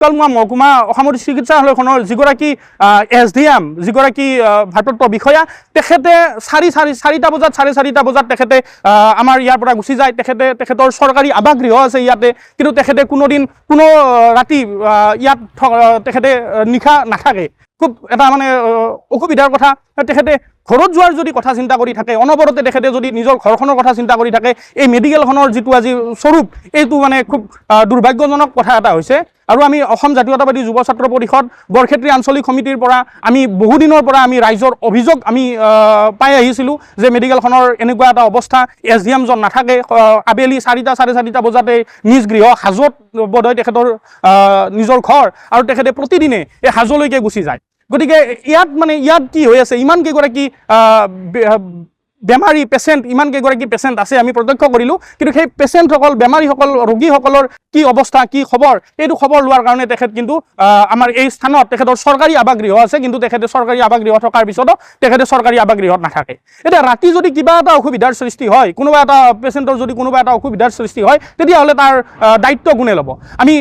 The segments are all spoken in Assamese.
মুকালমুৱা মহকুমা অসামৰিক চিকিৎসালয়খনৰ যিগৰাকী SDM যিগৰাকী ভাৰপ্ৰাপ্ত বিষয়া তেখেতে চাৰিটা বজাত 4:30 বজাত তেখেতে আমাৰ ইয়াৰ পৰা গুচি যায় তেখেতৰ চৰকাৰী আৱাসগৃহ আছে ইয়াতে কিন্তু তেখেতে কোনো ৰাতি ইয়াত তেখেতে নিশা নাথাকে খুব এটা মানে অসুবিধাৰ কথা তেখেতে ঘৰত যোৱাৰ যদি কথা চিন্তা কৰি থাকে অনবৰতে তেখেতে যদি নিজৰ ঘৰখনৰ কথা চিন্তা কৰি থাকে এই মেডিকেলখনৰ যিটো আজি স্বৰূপ এইটো মানে খুব দুৰ্ভাগ্যজনক কথা এটা হৈছে আৰু আমি অসম জাতীয়তাবাদী যুৱ ছাত্ৰ পৰিষদ বৰক্ষেত্ৰী আঞ্চলিক সমিতিৰ পৰা আমি বহুদিনৰ পৰা আমি ৰাইজৰ অভিযোগ আমি পাই আহিছিলোঁ যে মেডিকেলখনৰ এনেকুৱা এটা অৱস্থা SDM জন নাথাকে আবেলি 4:30 বজাতে নিজ গৃহ হাজত বোধহয় তেখেতৰ নিজৰ ঘৰ আৰু তেখেতে প্ৰতিদিনে এই হাজলৈকে গুচি যায় গতিকে ইয়াত কি হৈ আছে ইমান কেইগৰাকী বেমাৰী পেচেণ্ট ইমান কেইগৰাকী পেচেণ্ট আছে আমি প্ৰত্যক্ষ কৰিলোঁ কিন্তু সেই পেচেণ্টসকল বেমাৰীসকল ৰোগীসকলৰ কি অৱস্থা কি খবৰ এইটো খবৰ লোৱাৰ কাৰণে তেখেত কিন্তু আমাৰ এই স্থানত তেখেতৰ চৰকাৰী আৱাসগৃহ আছে কিন্তু তেখেতে চৰকাৰী আৱাসগৃহ থকাৰ পিছতো তেখেতে চৰকাৰী আৱাসগৃহত নাথাকে এতিয়া ৰাতি যদি কিবা এটা অসুবিধাৰ সৃষ্টি হয় কোনোবা এটা পেচেণ্টৰ যদি কোনোবা এটা অসুবিধাৰ সৃষ্টি হয় তেতিয়াহ'লে তাৰ দায়িত্ব কোনে ল'ব আমি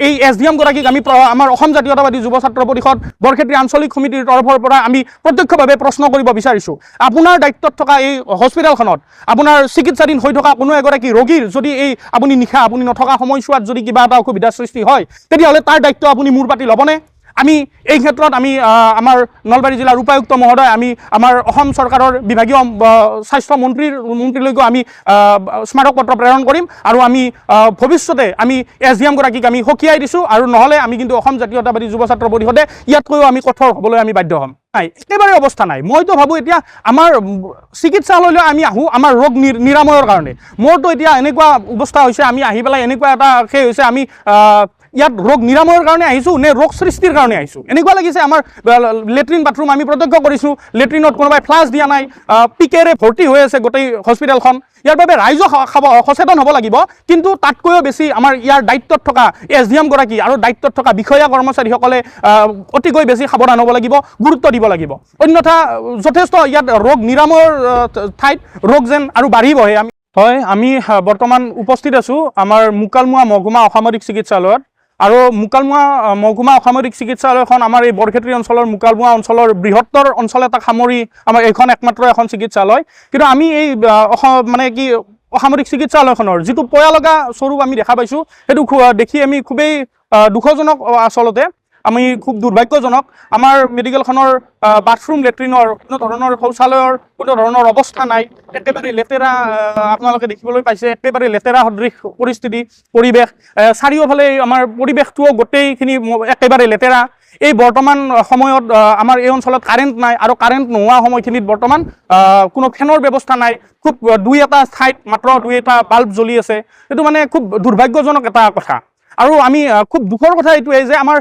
এই SDM গৰাকীক আমি আমাৰ অসম জাতীয়তাবাদী যুৱ ছাত্ৰ পৰিষদ বৰক্ষেত্ৰী আঞ্চলিক সমিতিৰ তৰফৰ পৰা আমি প্ৰত্যক্ষভাৱে প্ৰশ্ন কৰিব বিচাৰিছোঁ আপোনাৰ দায়িত্বত থকা এই হস্পিটেলখনত আপোনাৰ চিকিৎসাধীন হৈ থকা কোনো এগৰাকী ৰোগীৰ যদি এই আপুনি নিশা আপুনি নথকা সময়ছোৱাত যদি কিবা এটা অসুবিধাৰ সৃষ্টি হয় তেতিয়াহ'লে তাৰ দায়িত্ব আপুনি মূৰ পাতি ল'বনে আমি এই ক্ষেত্ৰত আমি আমাৰ নলবাৰী জিলাৰ উপায়ুক্ত মহোদয় আমি আমাৰ অসম চৰকাৰৰ বিভাগীয় স্বাস্থ্য মন্ত্ৰীলৈকে আমি স্মাৰক পত্ৰ প্ৰেৰণ কৰিম আৰু আমি ভৱিষ্যতে আমি SDM গৰাকীক আমি সকীয়াই দিছোঁ আৰু নহ'লে আমি কিন্তু অসম জাতীয়তাবাদী যুৱ ছাত্ৰ পৰিষদে ইয়াতকৈও আমি কঠোৰ হ'বলৈ আমি বাধ্য হ'ম নাই একেবাৰে অৱস্থা নাই মইতো ভাবোঁ এতিয়া আমাৰ চিকিৎসালয়লৈ আমি আহোঁ আমাৰ ৰোগ নিৰাময়ৰ কাৰণে মোৰতো এতিয়া এনেকুৱা অৱস্থা হৈছে আমি আহি পেলাই এনেকুৱা এটা সেই হৈছে আমি ইয়াত ৰোগ নিৰাময়ৰ কাৰণে আহিছোঁ নে ৰোগ সৃষ্টিৰ কাৰণে আহিছোঁ এনেকুৱা লাগিছে আমাৰ লেট্ৰিন বাথৰুম আমি প্ৰত্যক্ষ কৰিছোঁ লেট্ৰিনত কোনোবাই ফ্লাছ দিয়া নাই পিকেৰে ভৰ্তি হৈ আছে গোটেই হস্পিটেলখন ইয়াৰ বাবে ৰাইজক সচেতন হ'ব লাগিব কিন্তু তাতকৈও বেছি আমাৰ ইয়াৰ দায়িত্বত থকা SDM গৰাকী আৰু দায়িত্বত থকা বিষয়া কৰ্মচাৰীসকলে অতিকৈ বেছি সাৱধান হ'ব লাগিব গুৰুত্ব দিব লাগিব অন্যথা যথেষ্ট ইয়াত ৰোগ নিৰাময়ৰ ঠাইত ৰোগ যেন আৰু বাঢ়িবহে হয় আমি বৰ্তমান উপস্থিত আছোঁ আমাৰ মুকালমুৱা মহকুমা অসামৰিক চিকিৎসালয়ত আৰু মুকালমুৱা মহকুমা অসামৰিক চিকিৎসালয়খন আমাৰ এই বৰক্ষেত্ৰী অঞ্চলৰ মুকালমুৱা অঞ্চলৰ বৃহত্তৰ অঞ্চল এটা সামৰি আমাৰ এইখন একমাত্ৰ এখন চিকিৎসালয় কিন্তু আমি এই মানে কি অসামৰিক চিকিৎসালয়খনৰ যিটো পয়া লগা স্বৰূপ আমি দেখা পাইছোঁ সেইটো দেখি আমি খুবেই দুখজনক আচলতে আমি খুব দুৰ্ভাগ্যজনক আমাৰ মেডিকেলখনৰ বাথৰুম লেট্ৰিনৰ কোনো ধৰণৰ শৌচালয়ৰ কোনো ধৰণৰ অৱস্থা নাই একেবাৰে লেতেৰা আপোনালোকে দেখিবলৈ পাইছে একেবাৰে লেতেৰা সদৃশ পৰিস্থিতি পৰিৱেশ চাৰিওফালে আমাৰ পৰিৱেশটোও গোটেইখিনি একেবাৰে লেতেৰা এই বৰ্তমান সময়ত আমাৰ এই অঞ্চলত কাৰেণ্ট নাই আৰু কাৰেণ্ট নোহোৱা সময়খিনিত বৰ্তমান কোনো ফেনৰ ব্যৱস্থা নাই খুব দুই এটা ঠাইত মাত্ৰ দুই এটা বাল্ব জ্বলি আছে এইটো মানে খুব দুৰ্ভাগ্যজনক এটা কথা আৰু আমি খুব দুখৰ কথা এইটোৱে যে আমাৰ